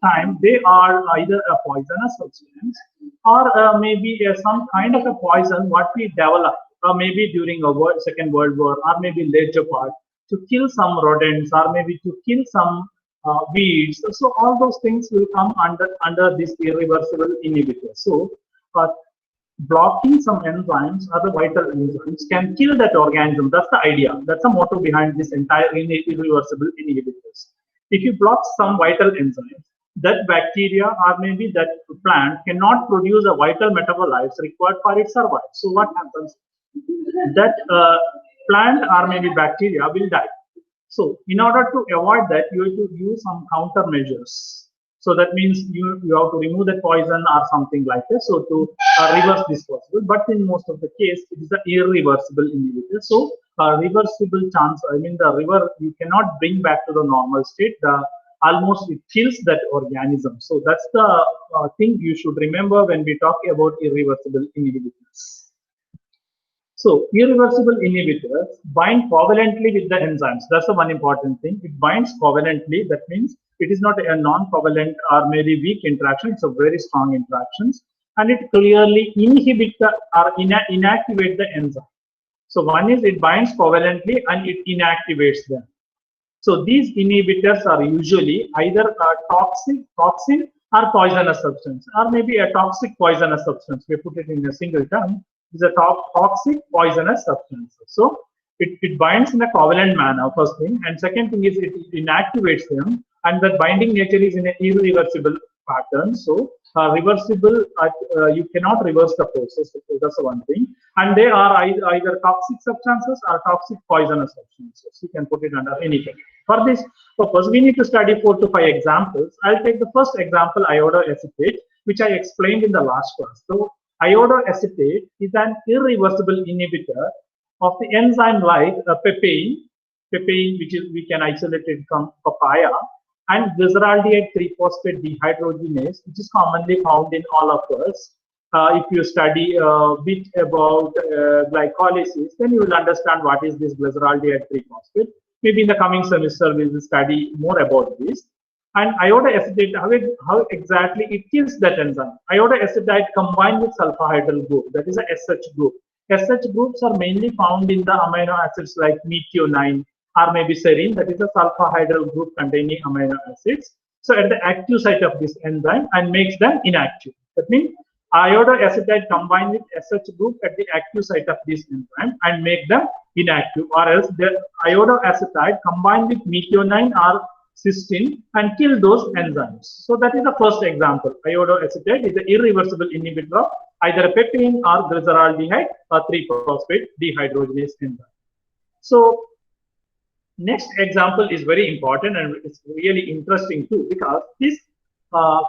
time they are either a poisonous substance or maybe some kind of a poison what we develop maybe during a Second World War or maybe later part to kill some rodents or maybe to kill some weeds. So all those things will come under this irreversible inhibitor. So uh, blocking some enzymes or the vital enzymes can kill that organism. That's the idea. That's the motto behind this entire irreversible inhibitors. If you block some vital enzymes, that bacteria or maybe that plant cannot produce a vital metabolites required for its survival. So what happens? That plant or maybe bacteria will die. So in order to avoid that, you have to use some countermeasures. So that means you have to remove the poison or something like this. So to reverse this possible, but in most of the case, it is an irreversible inhibitor. So reversible chance, I mean the river, you cannot bring back to the normal state. Almost it kills that organism. So that's the thing you should remember when we talk about irreversible inhibitors. So irreversible inhibitors bind covalently with the enzymes. That's the one important thing. It binds covalently. That means it is not a non-covalent or maybe weak interaction. It's a very strong interactions, and it clearly inhibits or inactivate the enzyme. So one is it binds covalently and it inactivates them. So these inhibitors are usually either a toxin or poisonous substance, or maybe a toxic poisonous substance. We put it in a single term. Is a toxic poisonous substance. So it binds in a covalent manner, first thing, and second thing is it inactivates them, and the binding nature is in an irreversible pattern. So reversible, you cannot reverse the process. That's the one thing, and they are either toxic substances or toxic poisonous substances. You can put it under anything. For this purpose, we need to study 4 to 5 examples. I'll take the first example, iodoacetate, which I explained in the last class. So iodoacetate is an irreversible inhibitor of the enzyme like papain, which is we can isolate it from papaya, and glyceraldehyde 3-phosphate dehydrogenase, which is commonly found in all of us. If you study a bit about glycolysis, then you will understand what is this glyceraldehyde 3-phosphate. Maybe in the coming semester we will study more about this. And iodoacetate, how exactly it kills that enzyme. Iodoacetate combined with sulfahydryl group, that is a SH group. SH groups are mainly found in the amino acids like methionine or maybe serine, that is a sulfahydryl group containing amino acids. So at the active site of this enzyme and makes them inactive. That means iodoacetate combined with SH group at the active site of this enzyme and make them inactive, or else the iodoacetate combined with methionine or cysteine and kill those enzymes. So that is the first example. Iodoacetate is an irreversible inhibitor of either papain or glyceraldehyde or 3-phosphate dehydrogenase enzyme. So next example is very important and it's really interesting too, because this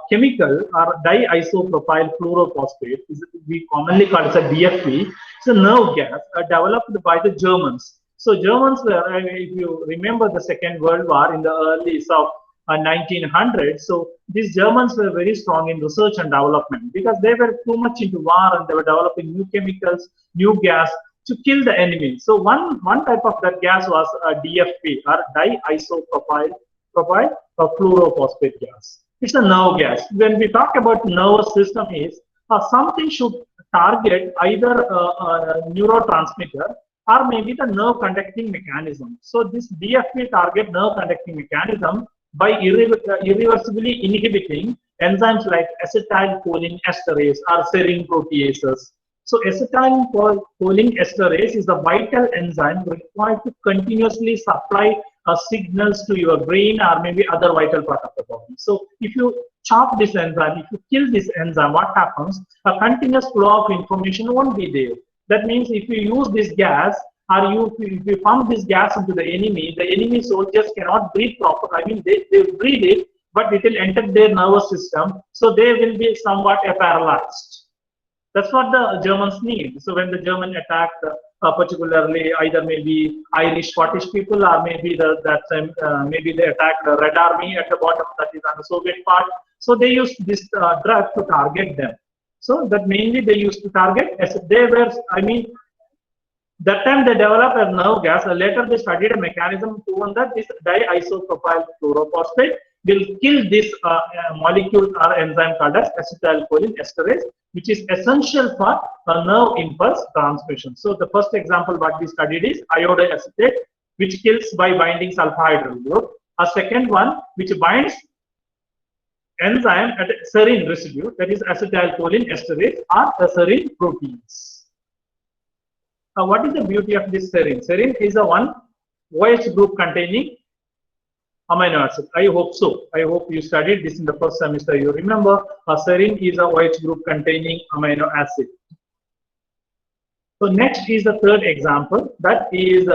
chemical or diisopropyl fluorophosphate is we commonly call it a DFP. It's a nerve gas developed by the Germans. So Germans were, if you remember the Second World War in the early of 1900s, so these Germans were very strong in research and development because they were too much into war and they were developing new chemicals, new gas to kill the enemy. So one type of that gas was DFP or diisopropyl fluorophosphate gas. It's a nerve gas. When we talk about nervous system is something should target either a neurotransmitter or maybe the nerve conducting mechanism. So this DFP target nerve conducting mechanism by irreversibly inhibiting enzymes like acetylcholine esterase or serine proteases. So acetylcholine esterase is a vital enzyme required to continuously supply signals to your brain or maybe other vital part of the body. So if you chop this enzyme, if you kill this enzyme, what happens? A continuous flow of information won't be there. That means if you use this gas or if you pump this gas into the enemy soldiers cannot breathe properly. I mean, they breathe it, but it will enter their nervous system. So they will be somewhat paralyzed. That's what the Germans need. So when the German attacked, particularly either maybe Irish, Scottish people, or maybe maybe they attacked the Red Army at the bottom, that is on the Soviet part. So they used this drug to target them. So that mainly they used to target as they were. I mean, that time they developed a nerve gas. Later they studied a mechanism to that this diisopropyl fluorophosphate will kill this molecule or enzyme called as acetylcholine esterase, which is essential for nerve impulse transmission. So the first example what we studied is iodoacetate, which kills by binding sulfur hydryl group. A second one which binds enzyme at serine residue, that is acetylcholine esterase or serine proteins. Now, what is the beauty of this serine? Serine is a one OH group containing amino acid. I hope so. I hope you studied this in the first semester. You remember, serine is a OH group containing amino acid. So next is the third example, that is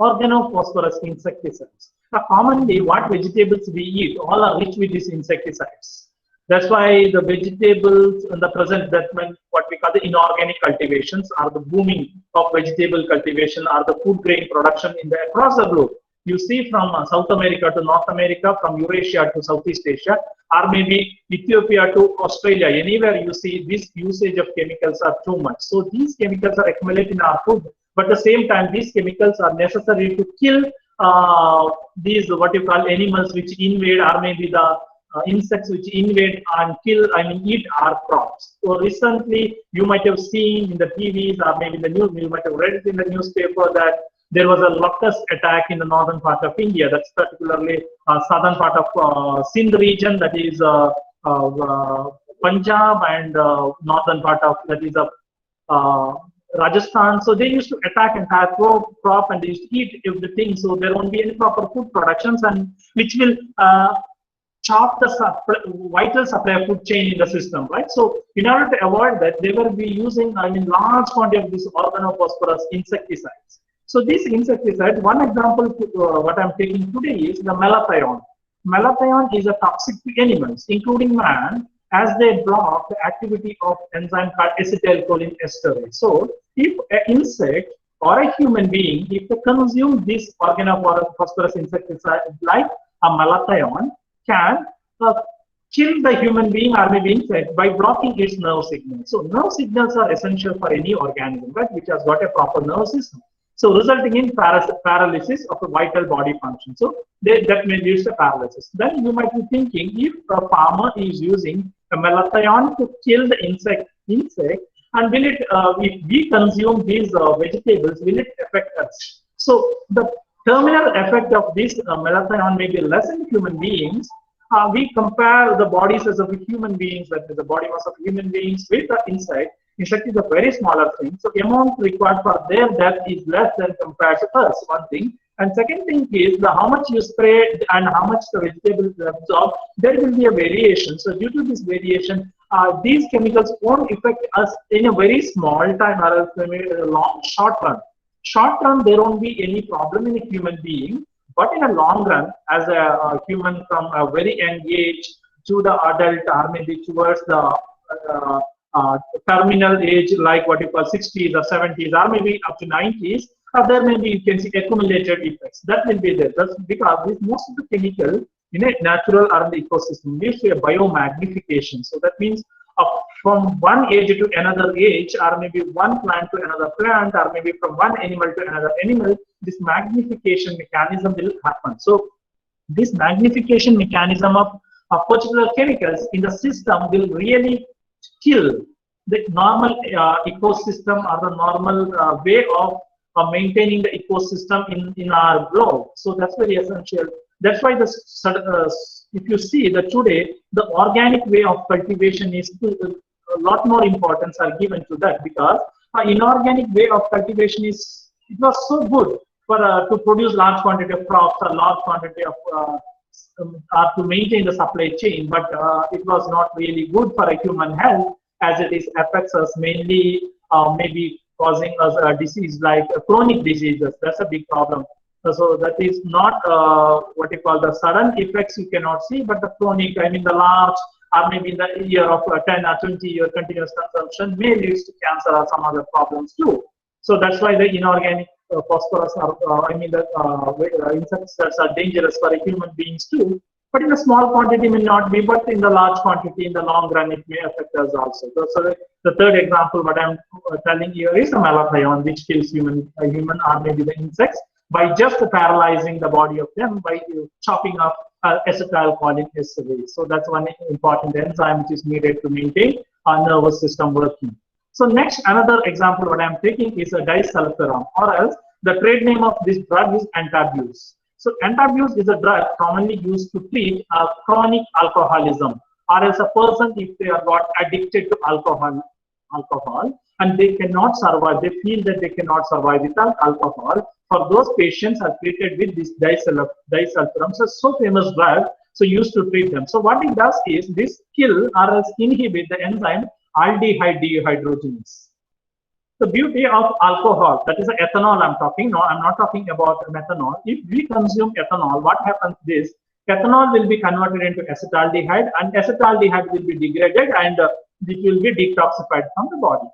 organophosphorus insecticides. Now, commonly, what vegetables we eat all are rich with these insecticides. That's why the vegetables in the present, that when what we call the inorganic cultivations are the booming of vegetable cultivation, are the food grain production in the across the globe. You see from South America to North America, from Eurasia to Southeast Asia, or maybe Ethiopia to Australia, anywhere you see this usage of chemicals are too much. So these chemicals are accumulated in our food, but at the same time, these chemicals are necessary to kill these what you call animals which invade, or maybe the insects which invade and kill, eat our crops. So recently, you might have seen in the TVs or maybe in the news, you might have read it in the newspaper that there was a locust attack in the northern part of India. That's particularly southern part of Sindh region, that is Punjab, and northern part of that is Rajasthan. So they used to attack entire crop and they used to eat everything. So there won't be any proper food productions, and which will chop the vital supply of food chain in the system, right? So in order to avoid that, they will be using large quantity of these organophosphorus insecticides. So this insecticide, one example what I'm taking today is the malathion. Malathion is a toxic to animals, including man, as they block the activity of enzyme called acetylcholine esterase. So if an insect or a human being, if they consume this organophosphorus insecticide like a malathion, can kill the human being or maybe insect by blocking its nerve signals. So nerve signals are essential for any organism, right, which has got a proper nerve system. So resulting in paralysis of a vital body function. So that may lead to paralysis. Then you might be thinking, if a farmer is using a malathion to kill the insect, and will it, if we consume these vegetables, will it affect us? So the terminal effect of this malathion may be less in human beings. We compare the bodies as of human beings, that is the body mass of human beings with the insect. Insect is a very smaller thing. So the amount required for their death is less than compared to us, one thing. And second thing is how much you spray and how much the vegetables absorb, there will be a variation. So due to this variation, these chemicals won't affect us in a very small time or a short run. Short run, there won't be any problem in a human being. But in a long run, as a human from a very young age to the adult, or maybe towards the terminal age, like what you call 60s or 70s, or maybe up to 90s, there may be, you can see, accumulated effects. That will be there. That's because most of the chemical in a natural or in the ecosystem leads to a biomagnification. So that means from one age to another age, or maybe one plant to another plant, or maybe from one animal to another animal, this magnification mechanism will happen. So this magnification mechanism of particular chemicals in the system will really kill the normal ecosystem or the normal way of maintaining the ecosystem in our globe. So that's very essential. That's why if you see that today the organic way of cultivation is a lot more importance are given to that, because inorganic way of cultivation it was so good for to produce large quantity of crops or large quantity of to maintain the supply chain, but it was not really good for a human health, as it affects us mainly, maybe causing us a disease like chronic diseases. That's a big problem. So that is not what you call the sudden effects you cannot see, but the chronic, the large, or maybe in the year of 10 or 20 year continuous consumption may lead to cancer or some other problems too. So that's why the inorganic phosphorus are, the insecticides are dangerous for human beings too. But in a small quantity may not be, but in the large quantity, in the long run, it may affect us also. So the third example, what I'm telling here is the malathion, which kills human or maybe the insects by just paralyzing the body of them by chopping off acetylcholine esterase. So that's one important enzyme which is needed to maintain our nervous system working. So next, another example what I'm taking is a disulfiram, or else the trade name of this drug is Antabuse. So Antabuse is a drug commonly used to treat chronic alcoholism, or else a person if they are got addicted to alcohol and they cannot survive, they feel that they cannot survive without alcohol. For those patients are treated with this disulfiram, so famous drug, so used to treat them. So what it does is this kill or else inhibit the enzyme aldehyde dehydrogenase. The beauty of alcohol, that is the ethanol I'm talking. No, I'm not talking about methanol. If we consume ethanol, what happens is ethanol will be converted into acetaldehyde, and acetaldehyde will be degraded, and it will be detoxified from the body.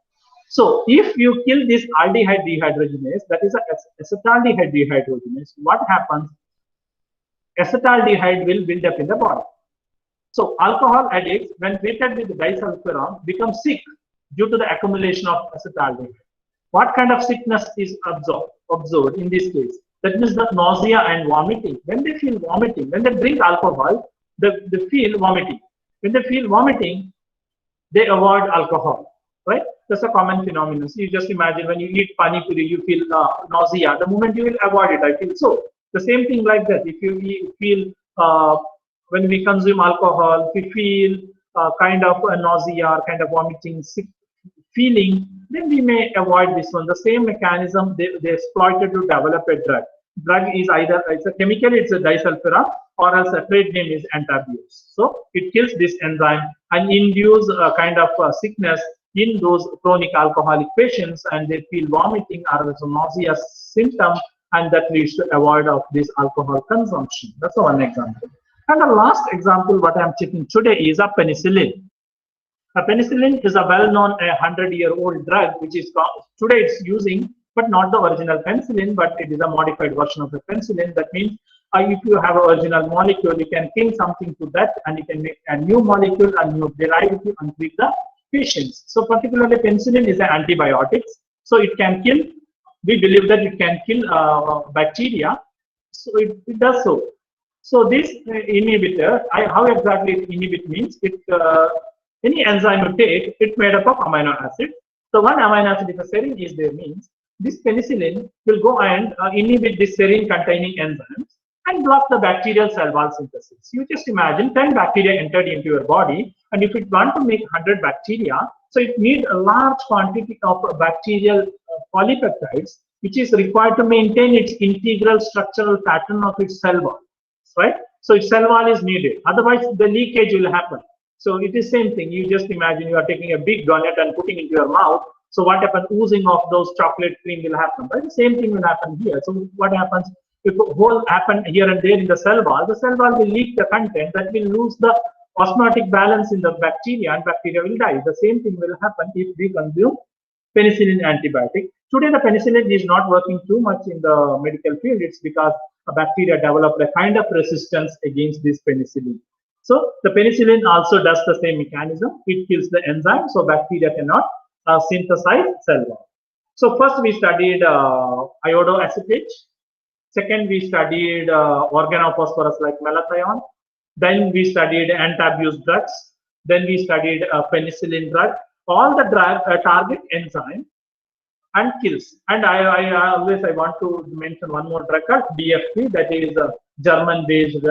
So if you kill this aldehyde dehydrogenase, that is acetaldehyde dehydrogenase, what happens? Acetaldehyde will build up in the body. So alcohol addicts, when treated with disulfiram, become sick due to the accumulation of acetaldehyde. What kind of sickness is observed in this case? That means the nausea and vomiting. When they feel vomiting, when they drink alcohol, they feel vomiting. When they feel vomiting, they avoid alcohol, right? That's a common phenomenon. So you just imagine when you eat pani puri, you feel nausea. The moment you will avoid it, I feel so. The same thing like that. If you feel when we consume alcohol, we feel kind of a nausea, kind of vomiting, sick feeling, then we may avoid this one. The same mechanism they exploited to develop a drug. Drug is either it's a chemical, it's a disulfiram, or else a trade name is Antabuse. So it kills this enzyme and induce a kind of sickness in those chronic alcoholic patients, and they feel vomiting or nausea symptom, and that leads to avoid of this alcohol consumption. That's one example. And the last example what I'm checking today is a penicillin. A penicillin is a well-known 100-year-old drug which is today it's using, but not the original penicillin, but it is a modified version of the penicillin. That means if you have an original molecule, you can kill something to that, and you can make a new molecule, a new derivative, and treat the patients. So particularly penicillin is an antibiotic, so it can kill. We believe that it can kill bacteria, so it does so. So this inhibitor, how exactly it inhibit means it any enzyme you take, it's made up of amino acid. So one amino acid, if a serine is there, means this penicillin will go and inhibit this serine containing enzymes and block the bacterial cell wall synthesis. You just imagine 10 bacteria entered into your body, and if it want to make 100 bacteria, so it needs a large quantity of bacterial polypeptides, which is required to maintain its integral structural pattern of its cell wall, right? So its cell wall is needed. Otherwise, the leakage will happen. So it is same thing. You just imagine you are taking a big donut and putting into your mouth. So what happens? Oozing of those chocolate cream will happen. Right? The same thing will happen here. So what happens? If a hole happen here and there in the cell wall will leak the content. That will lose the osmotic balance in the bacteria, and bacteria will die. The same thing will happen if we consume penicillin antibiotic. Today, the penicillin is not working too much in the medical field. It's because a bacteria developed a kind of resistance against this penicillin. So the penicillin also does the same mechanism. It kills the enzyme, so bacteria cannot synthesize cell wall. So first we studied iodoacetate. Second, we studied organophosphorus like malathion. Then we studied Antabuse drugs. Then we studied penicillin drug. All the drugs target enzyme and kills. And I always want to mention one more drug called DFP, that is a German-based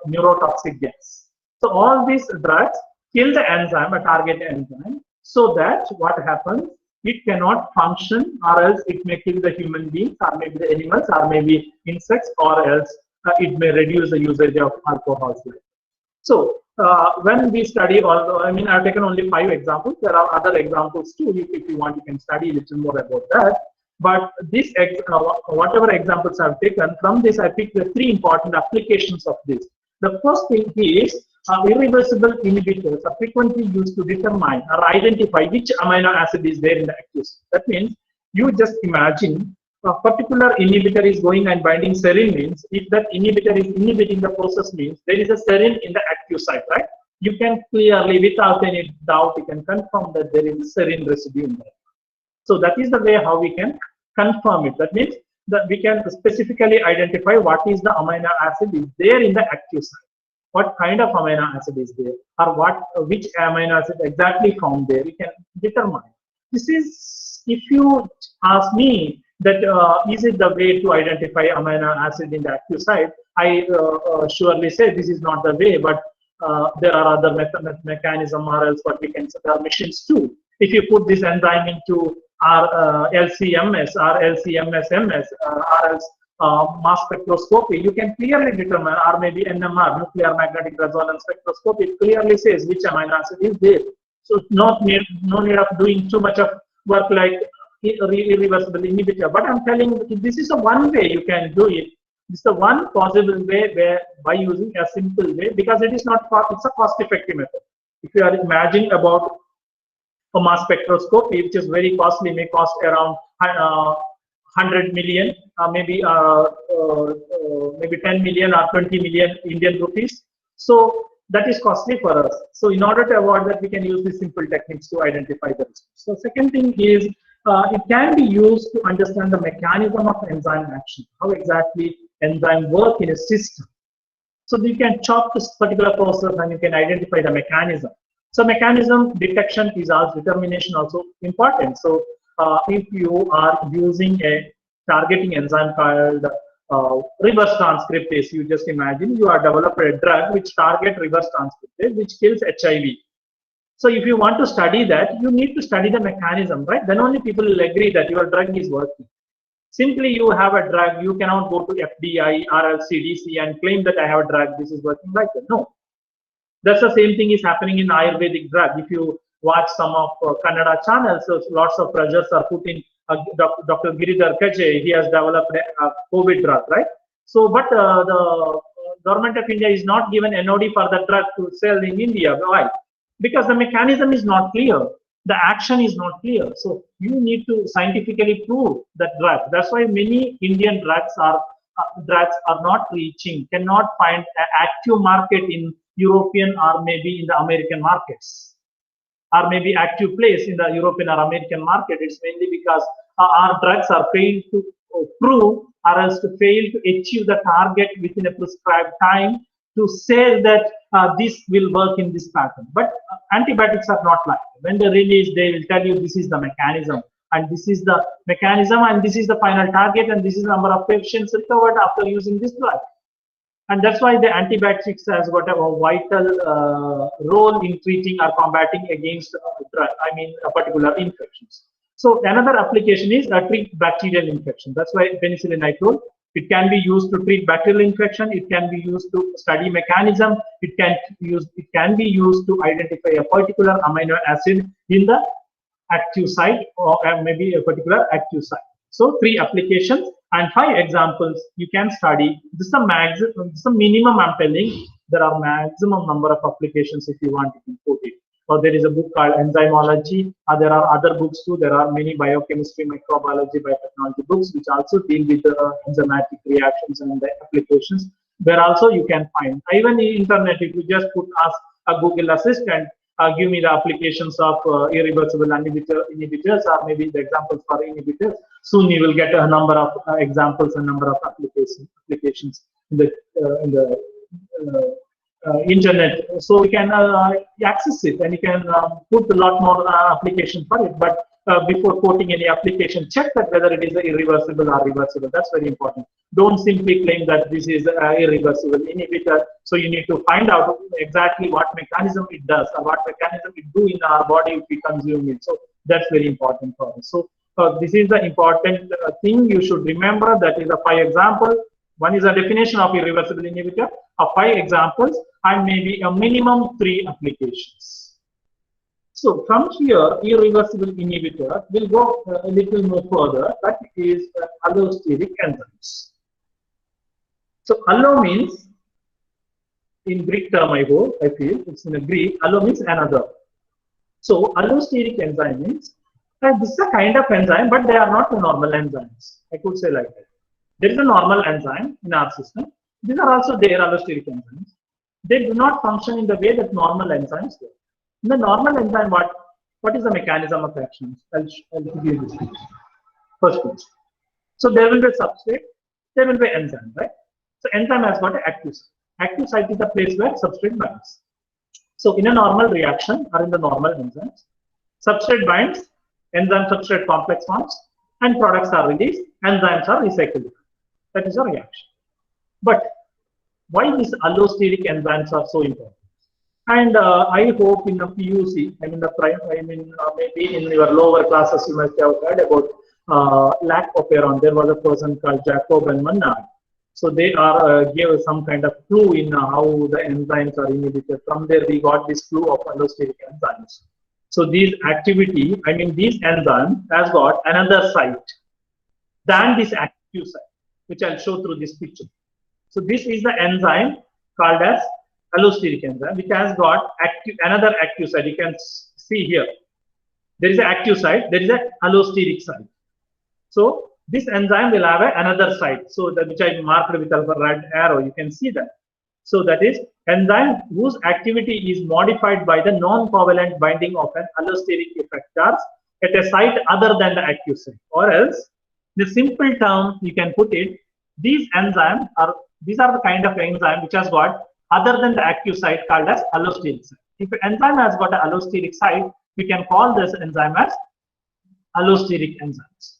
neurotoxic gas. So all these drugs kill the enzyme, a target enzyme, so that what happens, it cannot function, or else it may kill the human beings, or maybe the animals, or maybe insects, or else it may reduce the usage of alcohols. So when we study, although I mean I've taken only 5 examples, there are other examples too. If you want, you can study a little more about that. But this whatever examples I've taken from this, I picked the 3 important applications of this. The first thing is irreversible inhibitors are frequently used to determine or identify which amino acid is there in the active site. That means you just imagine a particular inhibitor is going and binding serine, means if that inhibitor is inhibiting the process, means there is a serine in the active site, right? You can clearly, without any doubt, you can confirm that there is a serine residue in there. So that is the way how we can confirm it. That means we can specifically identify what is the amino acid is there in the active site. What kind of amino acid is there, or which amino acid exactly found there, we can determine. This is, if you ask me that is it the way to identify amino acid in the active site, I surely say this is not the way, but there are other mechanism, or else what we can say, there are machines too. If you put this enzyme into our LCMS or LCMS-MS or else mass spectroscopy, you can clearly determine, or maybe NMR, nuclear magnetic resonance spectroscopy, it clearly says which amino acid is there. So no need of doing too much of work like irreversible inhibitor. But I'm telling you, this is the one way you can do it. This is the one possible way where by using a simple way, because it is not, it's a cost-effective method. If you are imagining about a mass spectroscopy, which is very costly, may cost around 100 million, maybe 10 million or 20 million Indian rupees. So that is costly for us. So in order to avoid that, we can use these simple techniques to identify the risks. So second thing is, it can be used to understand the mechanism of enzyme action, how exactly enzyme work in a system. So you can chop this particular process and you can identify the mechanism. So mechanism detection is also, determination also important. So if you are using a targeting enzyme called reverse transcriptase, you just imagine you are developing a drug which target reverse transcriptase, which kills HIV. So if you want to study that, you need to study the mechanism, right? Then only people will agree that your drug is working. Simply you have a drug, you cannot go to FDI or CDC and claim that I have a drug, this is working like that. No. That's the same thing is happening in Ayurvedic drug. If you watch some of Kannada channels, so lots of pressures are put in. Dr. Giridhar Kache, he has developed a COVID drug, right? So, but the government of India is not given NOD for the drug to sell in India. Why? Because the mechanism is not clear. The action is not clear. So you need to scientifically prove that drug. That's why many Indian drugs are not reaching, cannot find an active market in European or maybe in the American markets, or maybe active place in the European or American market. It's mainly because our drugs are failed to prove, or else to fail to achieve the target within a prescribed time to say that this will work in this pattern. But antibiotics are not like that. When they release, they will tell you this is the mechanism, and this is the mechanism, and this is the final target, and this is the number of patients recovered after using this drug. And that's why the antibiotics has got a vital role in treating or combating against a particular infections. So another application is treat bacterial infection. That's why penicillin I told. It can be used to treat bacterial infection. It can be used to study mechanism. It can be used to identify a particular amino acid in the active site, or maybe a particular active site. So 3 applications and 5 examples you can study. This is the minimum I'm telling. There are maximum number of applications if you want to put it. Or there is a book called Enzymology. There are other books too. There are many biochemistry, microbiology, biotechnology books which also deal with enzymatic reactions and the applications. Where also you can find. Even in internet, if you just ask a Google Assistant, give me the applications of irreversible inhibitors, or maybe the examples for inhibitors. Soon you will get a number of examples and number of applications in the internet. So you can access it, and you can put a lot more application for it. But before quoting any application, check that whether it is irreversible or reversible. That's very important. Don't simply claim that this is irreversible inhibitor. So you need to find out exactly what mechanism it does, or what mechanism it do in our body if we consume it. So that's very important for us. So this is the important thing you should remember. That is a 5 example. One is a definition of irreversible inhibitor, 5 examples, and maybe a minimum 3 applications. So from here, irreversible inhibitor will go a little more further. That is allosteric enzymes. So allo means, in Greek term, I feel it's in a Greek. Allo means another. So allosteric enzyme means this is a kind of enzyme, but they are not the normal enzymes. I could say like that. There is a normal enzyme in our system. These are also their allosteric enzymes. They do not function in the way that normal enzymes do. In the normal enzyme, what is the mechanism of action? I'll give you this. First question. So there will be a substrate, there will be enzyme, right? So enzyme has got an active site. Active site is the place where substrate binds. So in a normal reaction or in the normal enzymes, substrate binds, enzyme substrate complex forms, and products are released, enzymes are recycled. That is a reaction. But why these allosteric enzymes are so important? And I hope in the PUC, maybe in your lower classes you must have heard about lactoferron. There was a person called Jacob and Maynard. So they are gave some kind of clue in how the enzymes are inhibited. From there we got this clue of allosteric enzymes. So these activity, these enzymes has got another site than this active site, which I'll show through this picture. So this is the enzyme called as allosteric enzyme, which has got another active site. You can see here. There is an active site, there is an allosteric site. So this enzyme will have another site. So that which I marked with a red arrow, you can see that. So that is enzyme whose activity is modified by the non-covalent binding of an allosteric effectors at a site other than the active site. Or else, the simple term you can put it, these are the kind of enzyme which has got other than the active site called as allosteric site. If an enzyme has got an allosteric site, we can call this enzyme as allosteric enzymes.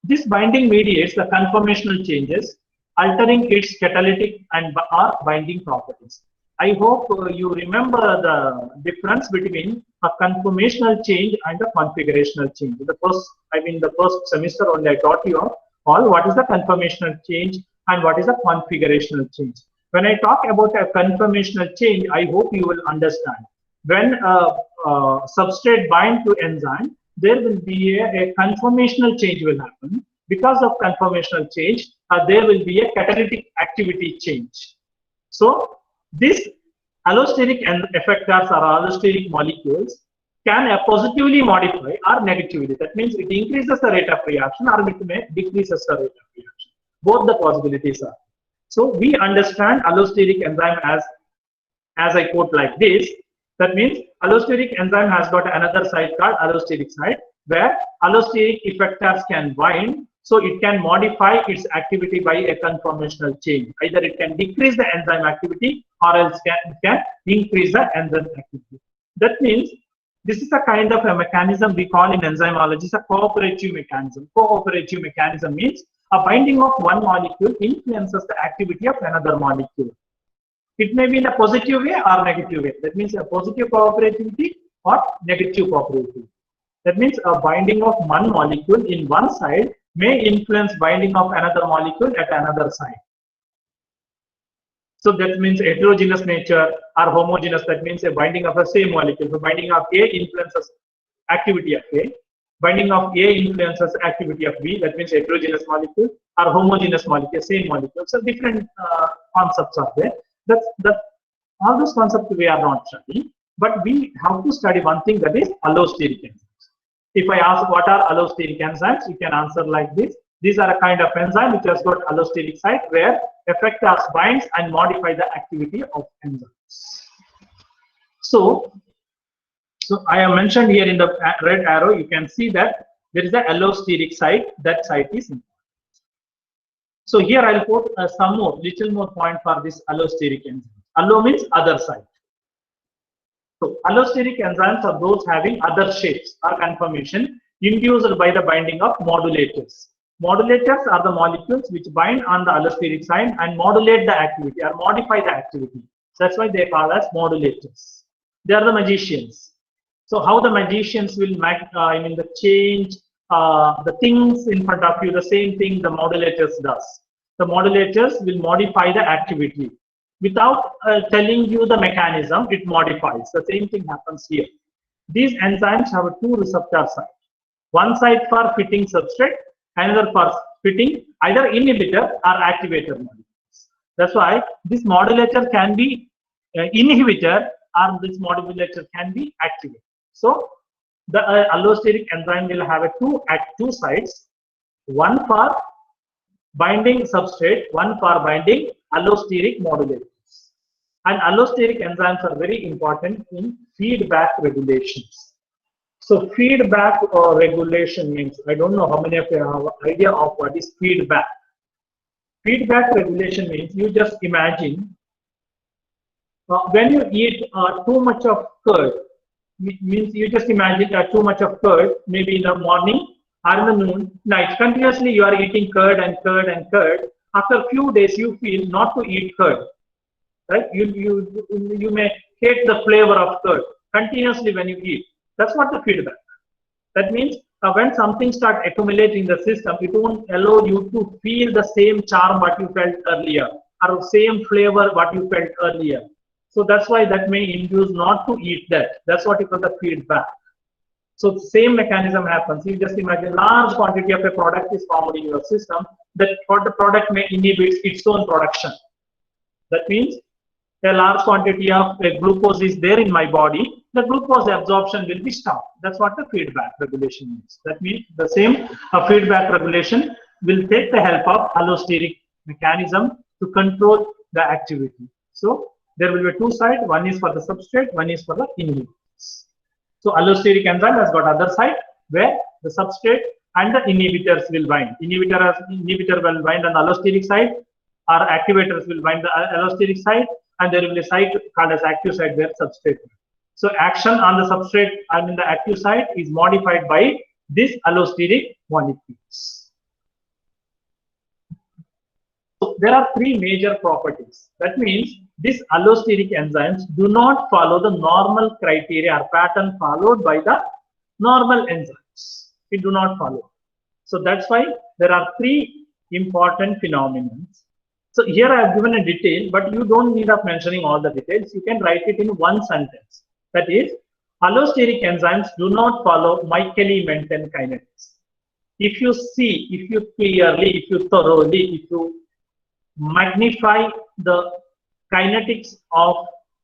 This binding mediates the conformational changes, altering its catalytic and or binding properties. I hope you remember the difference between a conformational change and a configurational change. The first semester only I taught you all what is the conformational change and what is the configurational change. When I talk about a conformational change, I hope you will understand. When a substrate bind to enzyme, there will be a conformational change will happen. Because of conformational change, there will be a catalytic activity change. So this allosteric effectors or allosteric molecules can positively modify or negatively. That means it increases the rate of reaction or it may decreases the rate of reaction. Both the possibilities are. So we understand allosteric enzyme as I quote like this. That means allosteric enzyme has got another site called allosteric site, where allosteric effectors can bind, so it can modify its activity by a conformational change. Either it can decrease the enzyme activity or else it can increase the enzyme activity. That means this is a kind of a mechanism we call in enzymology a cooperative mechanism. Cooperative mechanism means a binding of one molecule influences the activity of another molecule. It may be in a positive way or negative way. That means a positive cooperativity or negative cooperativity. That means a binding of one molecule in one side may influence binding of another molecule at another side. So that means heterogeneous nature or homogeneous. That means a binding of the same molecule. So binding of A influences activity of A. Binding of A influences activity of B. That means heterogeneous molecule or homogeneous molecule, same molecule. So different concepts are there. All those concepts we are not studying, but we have to study one thing, that is allosteric enzymes. If I ask what are allosteric enzymes, you can answer like this. These are a kind of enzyme which has got allosteric site where effectors binds and modify the activity of enzymes. So I have mentioned here in the red arrow, you can see that there is an allosteric site. That site is important. So here I'll put some more, little more point for this allosteric enzyme. Allo means other site. So allosteric enzymes are those having other shapes or conformation induced by the binding of modulators. Modulators are the molecules which bind on the allosteric site and modulate the activity or modify the activity. That's why they call as modulators. They are the magicians. So how the magicians will change the things in front of you, the same thing the modulators does. The modulators will modify the activity. Without telling you the mechanism, it modifies. The same thing happens here. These enzymes have two receptor sites. One site for fitting substrate, another for fitting either inhibitor or activator molecules. That's why this modulator can be inhibitor or this modulator can be activator. So the allosteric enzyme will have two sites, one for binding substrate, one for binding allosteric modulators. And allosteric enzymes are very important in feedback regulations. So feedback or regulation means, I don't know how many of you have an idea of what is feedback. Feedback regulation means, you just imagine when you eat too much of curd, means you just imagine too much of curd, maybe in the morning or in the noon, night, continuously you are eating curd and curd and curd. After a few days, you feel not to eat curd, right? You may hate the flavor of curd continuously when you eat. That's what the feedback. That means when something starts accumulating in the system, it won't allow you to feel the same charm what you felt earlier or same flavor what you felt earlier. So that's why that may induce not to eat that. That's what you call the feedback. So the same mechanism happens. You just imagine large quantity of a product is formed in your system. That for the product may inhibit its own production. That means a large quantity of glucose is there in my body, the glucose absorption will be stopped. That's what the feedback regulation means. That means the same feedback regulation will take the help of allosteric mechanism to control the activity. So there will be two sides, one is for the substrate, one is for the inhibitors. So allosteric enzyme has got other side where the substrate and the inhibitors will bind. Inhibitor will bind on the allosteric side, or activators will bind the allosteric side, and there will be a site called as active site where substrate. So action on the substrate and in the active site is modified by these allosteric molecules. So there are three major properties. That means these allosteric enzymes do not follow the normal criteria or pattern followed by the normal enzymes. It do not follow. So that's why there are three important phenomena. So here I have given a detail, but you don't need of mentioning all the details. You can write it in one sentence. That is, allosteric enzymes do not follow Michaeli-Menten kinetics. If you see, if you clearly, if you thoroughly, if you magnify the kinetics of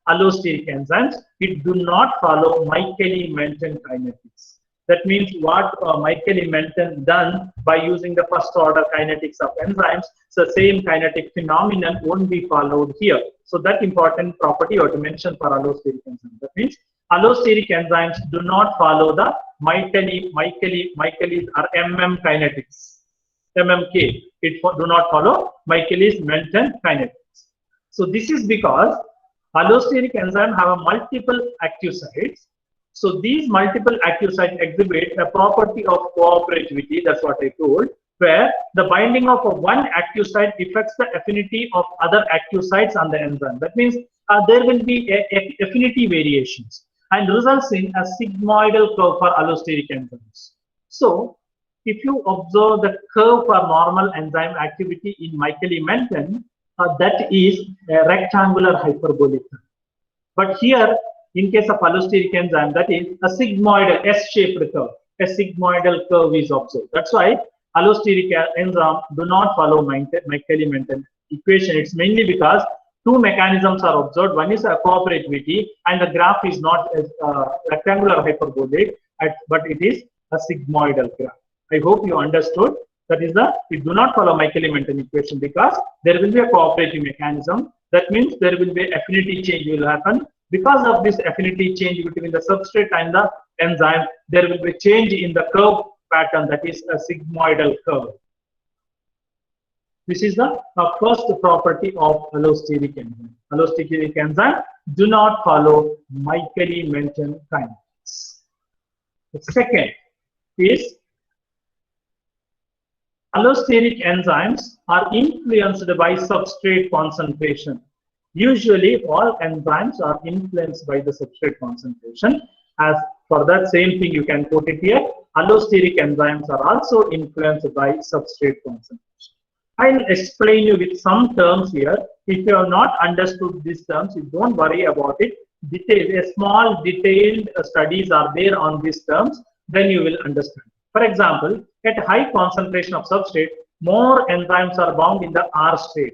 allosteric enzymes, it do not follow Michaeli-Menten kinetics. That means what Michaeli-Menten done by using the first order kinetics of enzymes, so same kinetic phenomenon won't be followed here. So that important property you have to mention for allosteric enzymes. That means allosteric enzymes do not follow the Michaeli or MM kinetics. MMK, it do not follow Michaelis-Menten kinetics. So this is because allosteric enzymes have a multiple active sites. So these multiple active sites exhibit a property of cooperativity, that's what I told, where the binding of one active site affects the affinity of other active sites on the enzyme. That means there will be affinity variations and results in a sigmoidal curve for allosteric enzymes. So if you observe the curve for normal enzyme activity in Michaeli-Menten, that is a rectangular hyperbolic curve. But here, in case of allosteric enzyme, that is a sigmoidal S-shaped curve. A sigmoidal curve is observed. That's why allosteric enzyme do not follow Michaeli-Menten equation. It's mainly because two mechanisms are observed. One is a cooperativity, and the graph is not a rectangular hyperbolic, but it is a sigmoidal graph. I hope you understood. That is it do not follow Michaeli-Menten equation because there will be a cooperative mechanism. That means there will be affinity change will happen. Because of this affinity change between the substrate and the enzyme, there will be a change in the curve pattern, that is a sigmoidal curve. This is the first property of allosteric enzyme. Allosteric enzyme do not follow Michaeli-Menten kinetics. The second is allosteric enzymes are influenced by substrate concentration. Usually, all enzymes are influenced by the substrate concentration. As for that same thing, you can put it here. Allosteric enzymes are also influenced by substrate concentration. I'll explain you with some terms here. If you have not understood these terms, you don't worry about it. Small detailed studies are there on these terms, then you will understand. For example, at high concentration of substrate, more enzymes are bound in the R state.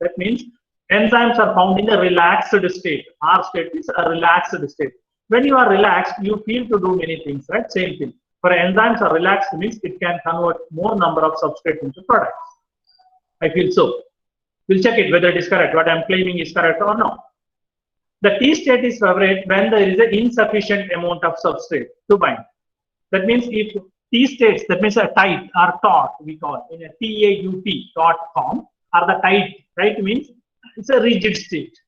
That means enzymes are found in a relaxed state. R state is a relaxed state. When you are relaxed, you feel to do many things, right? Same thing. For enzymes are relaxed means it can convert more number of substrates into products. I feel so. We'll check it whether it is correct. What I'm claiming is correct or not. The T state is favorite when there is an insufficient amount of substrate to bind. That means if T states, that means a tight or taut, we call in a TAUT, taut form, or the tight means it's a rigid state.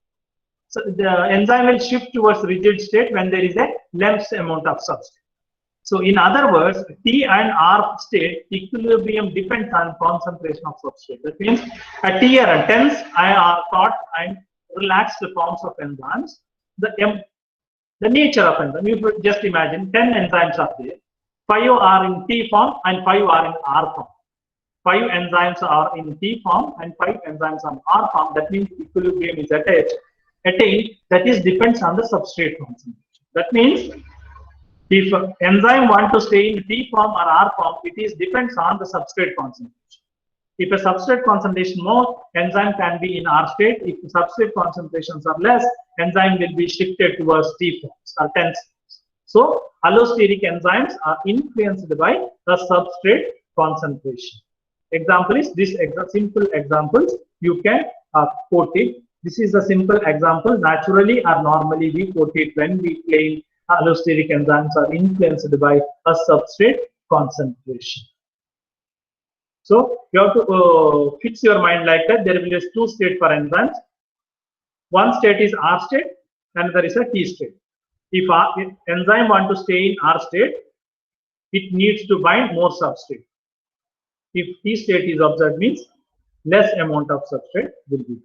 So the enzyme will shift towards rigid state when there is a less amount of substrate. So in other words, T and R state equilibrium depends on concentration of substrate. That means a T or a tense, taut and relaxed forms of enzymes. The nature of enzyme, you just imagine 10 enzymes are there. 5 are in T form and 5 are in R form. 5 enzymes are in T form and 5 enzymes are in R form. That means equilibrium is attained. That is depends on the substrate concentration. That means if enzyme want to stay in T form or R form, it is depends on the substrate concentration. If a substrate concentration more, enzyme can be in R state. If the substrate concentrations are less, enzyme will be shifted towards T forms or tense forms. So allosteric enzymes are influenced by the substrate concentration. Example is this simple examples you can quote it. This is a simple example. Naturally or normally we quote it when we claim allosteric enzymes are influenced by a substrate concentration. So you have to fix your mind like that. There will be 2 states for enzymes. One state is R state, another is a T state. If enzyme want to stay in R state, it needs to bind more substrate. If T state is observed, means less amount of substrate will be.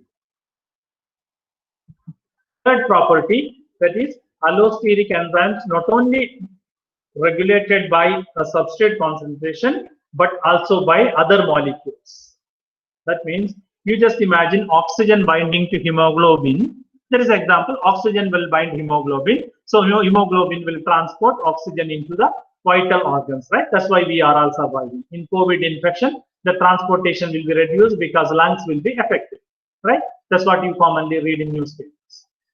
Third property, that is allosteric enzymes not only regulated by a substrate concentration but also by other molecules. That means you just imagine oxygen binding to hemoglobin. There is an example, oxygen will bind hemoglobin. So hemoglobin will transport oxygen into the vital organs, right? That's why we are all surviving. In COVID infection, the transportation will be reduced because lungs will be affected, right? That's what you commonly read in newspapers.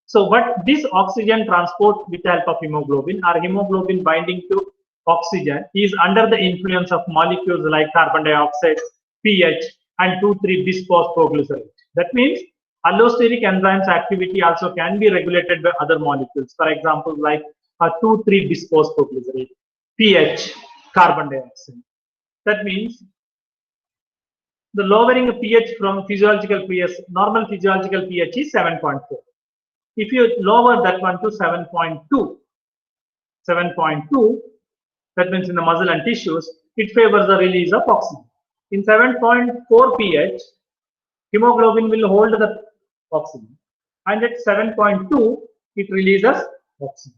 So, but this oxygen transport with the help of hemoglobin or hemoglobin binding to oxygen is under the influence of molecules like carbon dioxide, pH, and 2,3-bisphosphoglycerate. That means allosteric enzymes activity also can be regulated by other molecules. For example, like 2,3-bisphosphoglycerate, pH, carbon dioxide. That means the lowering of pH from physiological pH, normal physiological pH is 7.4. If you lower that one to 7.2, that means in the muscle and tissues, it favors the release of oxygen. In 7.4 pH, hemoglobin will hold the oxygen, and at 7.2, it releases oxygen.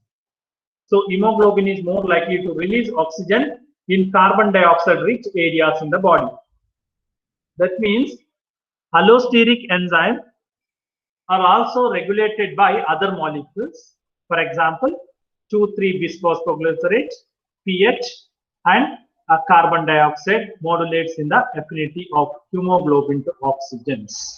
So hemoglobin is more likely to release oxygen in carbon dioxide rich areas in the body. That means allosteric enzymes are also regulated by other molecules. For example, 2,3-bisphosphoglycerate, pH, and carbon dioxide modulates in the affinity of hemoglobin to oxygens.